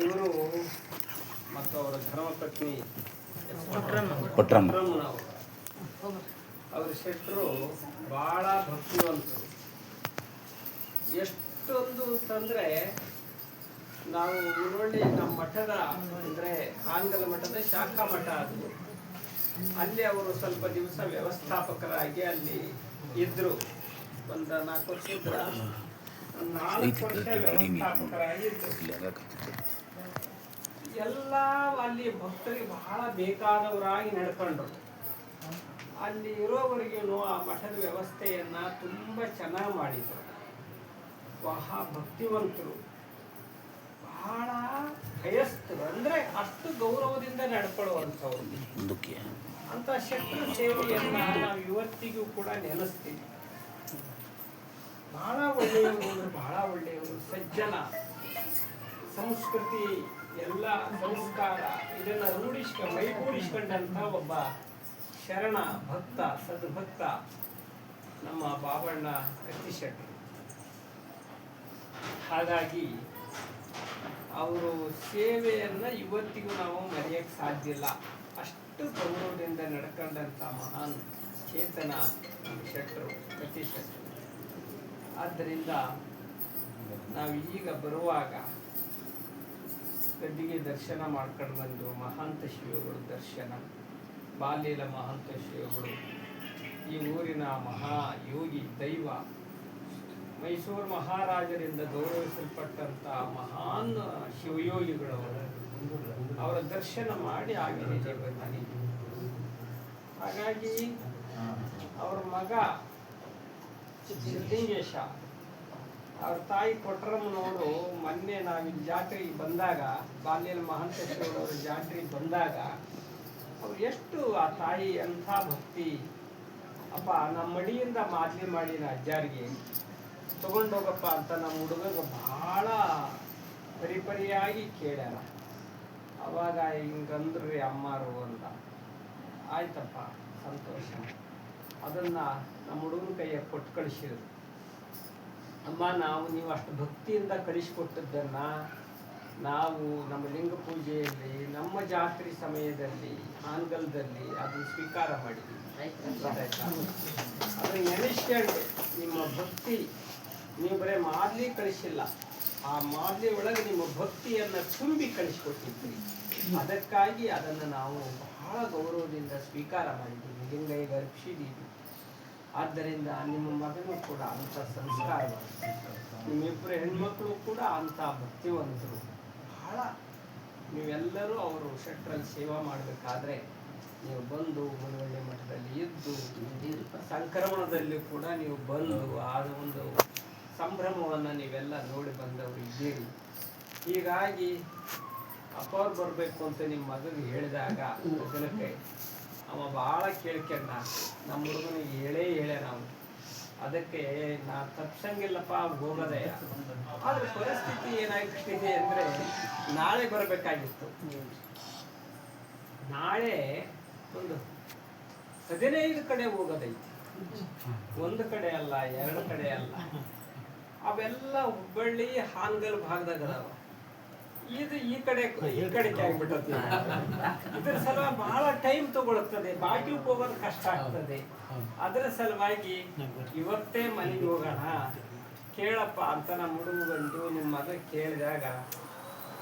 ಇವರು ಮತ್ತು ಅವರ ಧರ್ಮಪತ್ನಿ ಕೊಟ್ರಮ್ಮನವರು. ಅವರ ಶೆಟ್ಟರು ಭಾಳ ಭಕ್ತಿವಂತರು. ಎಷ್ಟೊಂದು ಅಂತಂದರೆ ನಾವು ಊರೊಳ್ಳಿ ನಮ್ಮ ಮಠದ ಅಂದರೆ ಆಂಗಲ ಮಠದ ಶಾಖಾ ಮಠ ಅದು. ಅಲ್ಲಿ ಅವರು ಸ್ವಲ್ಪ ದಿವಸ ವ್ಯವಸ್ಥಾಪಕರಾಗಿ ಅಲ್ಲಿ ಇದ್ದರು. ಒಂದು 4 ವರ್ಷ ಇದ್ರ 4 ವರ್ಷ ವ್ಯವಸ್ಥಾಪಕರಾಗಿ ಇದ್ದರು. ಎಲ್ಲ ಅಲ್ಲಿ ಭಕ್ತರಿಗೆ ಬಹಳ ಬೇಕಾದವರಾಗಿ ನಡ್ಕೊಂಡ್ರು. ಅಲ್ಲಿ ಇರೋವರೆಗೂ ಆ ಮಠದ ವ್ಯವಸ್ಥೆಯನ್ನ ತುಂಬ ಚೆನ್ನಾಗಿ ಮಾಡಿದರು. ಬಹಳ ಭಕ್ತಿವಂತರು, ಬಹಳ ಭಯಸ್ಥರು, ಅಂದ್ರೆ ಅಷ್ಟು ಗೌರವದಿಂದ ನಡ್ಕೊಳ್ಳುವಂಥವ್ರು. ಅಂತ ಶೆಟ್ಟರ ಸೇವೆಯನ್ನ ನಾವು ಇವತ್ತಿಗೂ ಕೂಡ ನೆನೆಸ್ತೀವಿ. ಬಹಳ ಒಳ್ಳೆಯವರು, ಬಹಳ ಒಳ್ಳೆಯವರು, ಸಜ್ಜನ, ಸಂಸ್ಕೃತಿ ಎಲ್ಲ ಸಂಸ್ಕಾರ ಇದನ್ನ ಮೈಗೂಡಿಸ್ಕೊಂಡಂತ ಒಬ್ಬ ಶರಣ ಭಕ್ತ, ಸದ್ಭಕ್ತ ನಮ್ಮ ಬಾಬಣ್ಣ ಕತ್ತಿಶೆಟ್ಟರು. ಹಾಗಾಗಿ ಅವರು ಸೇವೆಯನ್ನ ಇವತ್ತಿಗೂ ನಾವು ಮರೆಯಕ್ಕೆ ಸಾಧ್ಯ ಇಲ್ಲ. ಅಷ್ಟು ಗೌರವದಿಂದ ನಡ್ಕೊಂಡಂಥ ಮಹಾನ್ ಚೇತನ ಶೆಟ್ಟರು, ಕತ್ತಿಶೆಟ್ಟರು. ಆದ್ದರಿಂದ ನಾವು ಈಗ ಬರುವಾಗ ಗದ್ದಿಗೆ ದರ್ಶನ ಮಾಡ್ಕೊಂಡು ಬಂದು ಮಹಾಂತ ಶ್ರೀಗಳು ದರ್ಶನ, ಬಾಲ್ಯದ ಮಹಾಂತ ಶ್ರೀಗಳು, ಈ ಊರಿನ ಮಹಾಯೋಗಿ ದೈವ, ಮೈಸೂರು ಮಹಾರಾಜರಿಂದ ಗೌರವಿಸಲ್ಪಟ್ಟಂಥ ಮಹಾನ್ ಶಿವಯೋಗಿಗಳವರು, ಅವರ ದರ್ಶನ ಮಾಡಿ ಆಗಿನಿಗೆ ಬಂದಿನಿ. ಹಾಗಾಗಿ ಅವರ ಮಗ ಸಿದ್ಧಲಿಂಗೇಶ, ಅವ್ರ ತಾಯಿ ಕೊಟ್ರಮ್ಮನವರು ಮೊನ್ನೆ ನಾವಿಲ್ಲಿ ಜಾತ್ರೆಗೆ ಬಂದಾಗ, ಬಾಲ್ಯದ ಮಹಾಂತೇಶ್ವರವರ ಜಾತ್ರೆಗೆ ಬಂದಾಗ ಅವ್ರು ಎಷ್ಟು ಆ ತಾಯಿ ಎಂಥ ಭಕ್ತಿ. ಅಪ್ಪ ನಮ್ಮ ಮಡಿಯಿಂದ ಮಾದಲಿ ಮಾಡಿನ ಅಜ್ಜಾರಿಗೆ ತಗೊಂಡೋಗಪ್ಪ ಅಂತ ನಮ್ಮ ಹುಡುಗಗ ಭಾಳ ಪರಿಪರಿಯಾಗಿ ಕೇಳ್ಯಾರ. ಅವಾಗ ಹಿಂಗಂದ್ರಿ ಅಮ್ಮಾರು ಅಂತ. ಆಯ್ತಪ್ಪ, ಸಂತೋಷ. ಅದನ್ನ ನಮ್ಮ ಹುಡುಗನ ಕೈಯ ಕೊಟ್ಟು ಕಳಿಸಿದ್ರು. ಅಮ್ಮ, ನೀವು ಅಷ್ಟು ಭಕ್ತಿಯಿಂದ ಕಳಿಸಿಕೊಟ್ಟದ್ದನ್ನ ನಾವು ನಮ್ಮ ಲಿಂಗ ಪೂಜೆಯಲ್ಲಿ, ನಮ್ಮ ಜಾತ್ರೆ ಸಮಯದಲ್ಲಿ, ಹಾನಗಲ್ದಲ್ಲಿ ಅದನ್ನು ಸ್ವೀಕಾರ ಮಾಡಿದ್ವಿ. ಅದನ್ನ ನೆನೆಸ್ಕೊಂಡು ನಿಮ್ಮ ಭಕ್ತಿ, ನೀವು ಬರೀ ಮಾದಲಿ ಕಳಿಸಿಲ್ಲ, ಆ ಮಾದಲಿ ಒಳಗೆ ನಿಮ್ಮ ಭಕ್ತಿಯನ್ನ ತುಂಬಿ ಕಳಿಸಿಕೊಟ್ಟಿದ್ರಿ. ಅದಕ್ಕಾಗಿ ಅದನ್ನು ನಾವು ಬಹಳ ಗೌರವದಿಂದ ಸ್ವೀಕಾರ ಮಾಡಿದ್ದೀವಿ, ಲಿಂಗೈಗೆ ಅರ್ಪಿಸಿದ್ದೀವಿ. ಆದ್ದರಿಂದ ನಿಮ್ಮ ಮಗನೂ ಕೂಡ ಅಂಥ ಸಂಸ್ಕಾರ, ನಿಮ್ಮಿಬ್ಬರು ಹೆಣ್ಮಕ್ಳು ಕೂಡ ಅಂಥ ಭಕ್ತಿವಂತರು. ಬಹಳ ನೀವೆಲ್ಲರೂ ಅವರು ಶೆಟ್ಟರಲ್ಲಿ ಸೇವಾ ಮಾಡಬೇಕಾದ್ರೆ ನೀವು ಬಂದು ಮುನವಳ್ಳಿ ಮಠದಲ್ಲಿ ಇದ್ದು, ಸಂಕ್ರಮಣದಲ್ಲಿ ಕೂಡ ನೀವು ಬಂದು ಆ ಒಂದು ಸಂಭ್ರಮವನ್ನು ನೀವೆಲ್ಲ ನೋಡಿ ಬಂದವರು ಇದ್ದೀರಿ. ಹೀಗಾಗಿ ಅಪ್ಪವ್ರು ಬರಬೇಕು ಅಂತ ನಿಮ್ಮ ಮಗನಿಗೆ ಹೇಳಿದಾಗ ಗಗನಕ್ಕೆ ಅವ ಭಾಳ ಕೇಳ್ಕೊಂಡ. ನಮ್ಮ ಹುಡುಗನಿಗೆ ಹೇಳೇ ನಾವು ಅದಕ್ಕೆ ನಾ ತಪ್ಸಂಗಿಲ್ಲಪ್ಪ ಹೋಗೋದೇ. ಆದ್ರೆ ಪರಿಸ್ಥಿತಿ ಏನಾಗ್ತಿದೆ ಅಂದ್ರೆ ನಾಳೆ ಬರಬೇಕಾಗಿತ್ತು. ನಾಳೆ ಒಂದು 15 ಕಡೆ ಹೋಗೋದೈತಿ. 1 ಕಡೆ ಅಲ್ಲ, 2 ಕಡೆ ಅಲ್ಲ. ಅವೆಲ್ಲ ಹುಬ್ಬಳ್ಳಿ ಹಾನಗಲ್ ಭಾಗದಾಗ ಅದಾವ. ಇದು ಈ ಕಡೆ ಆಗ್ಬಿಟ್ಟದ. ಇದ್ರ ಸಲುವಾಗಿ ಬಹಳ ಟೈಮ್ ತಗೊಳ್ತದೆ, ಬಾಗಿಲಿಗೆ ಹೋಗೋದು ಕಷ್ಟ ಆಗ್ತದೆ. ಅದರ ಸಲುವಾಗಿ ಇವತ್ತೇ ಮನೆಗೆ ಹೋಗೋಣ ಕೇಳಪ್ಪ ಅಂತ ನಮ್ಮ ಹುಡುಗ ಬಂದು ನಿಮ್ಮ ಮಗ ಕೇಳಿದಾಗ,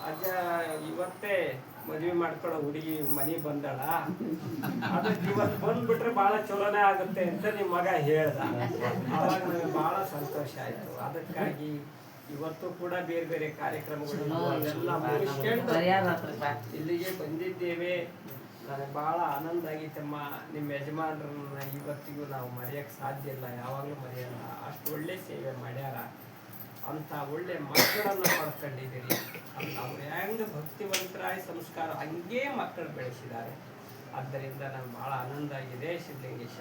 ಅಜ್ಜ ಇವತ್ತೇ ಮದುವೆ ಮಾಡ್ಕೊಳ್ಳೋ ಹುಡುಗಿ ಮನೆಗೆ ಬಂದಳ, ಅದಕ್ಕೆ ಇವತ್ತು ಬಂದ್ಬಿಟ್ರೆ ಬಹಳ ಚಲೋನೇ ಆಗುತ್ತೆ ಅಂತ ನಿಮ್ಮ ಮಗ ಹೇಳ್ದ. ಅವಾಗ ನನಗೆ ಬಹಳ ಸಂತೋಷ ಆಯ್ತು. ಅದಕ್ಕಾಗಿ ಇವತ್ತು ಕೂಡ ಬೇರೆ ಬೇರೆ ಕಾರ್ಯಕ್ರಮಗಳು ಅದೆಲ್ಲ ಮುಗಿಸ್ಕೊಂಡು ಇಲ್ಲಿಗೆ ಬಂದಿದ್ದೇವೆ. ನನಗೆ ಬಹಳ ಆನಂದ ಆಗೈತಮ್ಮ. ನಿಮ್ಮ ಯಜಮಾನರನ್ನ ಇವತ್ತಿಗೂ ನಾವು ಮರೆಯೋಕ್ಕೆ ಸಾಧ್ಯ ಇಲ್ಲ, ಯಾವಾಗಲೂ ಮರೆಯಲ್ಲ. ಅಷ್ಟು ಒಳ್ಳೆ ಸೇವೆ ಮಾಡ್ಯಾರ. ಅಂಥ ಒಳ್ಳೆ ಮಕ್ಕಳನ್ನು ಪಡ್ಕೊಂಡಿದ್ದೀರಿ. ಅವ್ರು ಹೆಂಗೆ ಭಕ್ತಿವಂತರಾಗಿ ಸಂಸ್ಕಾರ ಹಂಗೇ ಮಕ್ಕಳು ಬೆಳೆಸಿದ್ದಾರೆ. ಆದ್ದರಿಂದ ನನಗೆ ಭಾಳ ಆನಂದ ಆಗಿದೆ. ಸಿದ್ಧಲಿಂಗೇಶ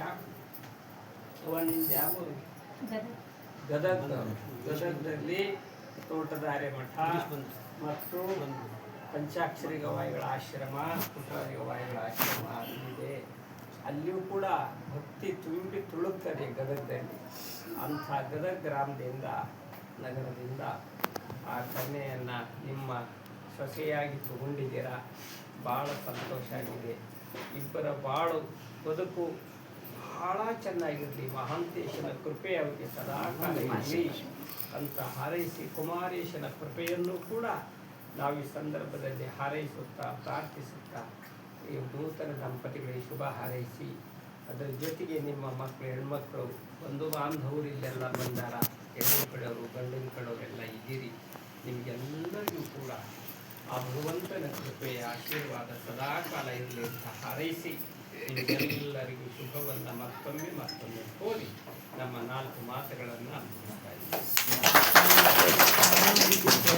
ಅವನಿಂದ ಯಾವ ಗದಗದಲ್ಲಿ ತೋಟದಾರೆ ಮಠ ಮತ್ತು ಪಂಚಾಕ್ಷರಿ ಗವಾಯಿಗಳ ಆಶ್ರಮ, ಪುಟ್ಟರಾಜ ಗವಾಯಿಗಳ ಆಶ್ರಮ ಇದೆ. ಅಲ್ಲಿಯೂ ಕೂಡ ಭಕ್ತಿ ತುಂಬಿ ತುಳುಕ್ತದೆ ಗದಗದಲ್ಲಿ. ಅಂಥ ಗದಗ ಗ್ರಾಮದಿಂದ, ನಗರದಿಂದ ಆ ಕನ್ಯೆಯನ್ನು ನಿಮ್ಮ ಸೊಸೆಯಾಗಿ ತಗೊಂಡಿದ್ದೀರಾ. ಭಾಳ ಸಂತೋಷ ಆಗಿದೆ. ಇಬ್ಬರ ಬಾಳು ಬದುಕು ಭಾಳ ಚೆನ್ನಾಗಿರಲಿ. ಮಹಾಂತೇಶನ ಕೃಪೆ ಅವರಿಗೆ ಸದಾ ಕಾಲ ಇರಲಿ ಅಂತ ಹಾರೈಸಿ, ಕುಮಾರೇಶನ ಕೃಪೆಯನ್ನು ಕೂಡ ನಾವು ಈ ಸಂದರ್ಭದಲ್ಲಿ ಹಾರೈಸುತ್ತಾ ಪ್ರಾರ್ಥಿಸುತ್ತಾ ಈ ನೂತನ ದಂಪತಿಗಳಿಗೆ ಶುಭ ಹಾರೈಸಿ, ಅದರ ಜೊತೆಗೆ ನಿಮ್ಮ ಮಕ್ಕಳು, ಹೆಣ್ಮಕ್ಳು, ಬಂಧು ಬಾಂಧವರು ಇಲ್ಲೆಲ್ಲ ಬಂದಾರ, ಹೆಣ್ಣಿನ ಕಡೆಯವರು ಗಂಡಿನ ಕಡೆಯವರೆಲ್ಲ ಇದ್ದೀರಿ. ನಿಮಗೆಲ್ಲರಿಗೂ ಕೂಡ ಆ ಭಗವಂತನ ಕೃಪೆಯ ಆಶೀರ್ವಾದ ಸದಾ ಕಾಲ ಇರಲಿ ಅಂತ ಹಾರೈಸಿ, ನಿಮಗೆಲ್ಲರಿಗೂ ಶುಭವನ್ನು ಮತ್ತೊಮ್ಮೆ ಕೋರಿ ನಮ್ಮ 4 ಮಾತುಗಳನ್ನು ಮುಗಿಸ್ತಾ ಇದ್ದೀವಿ.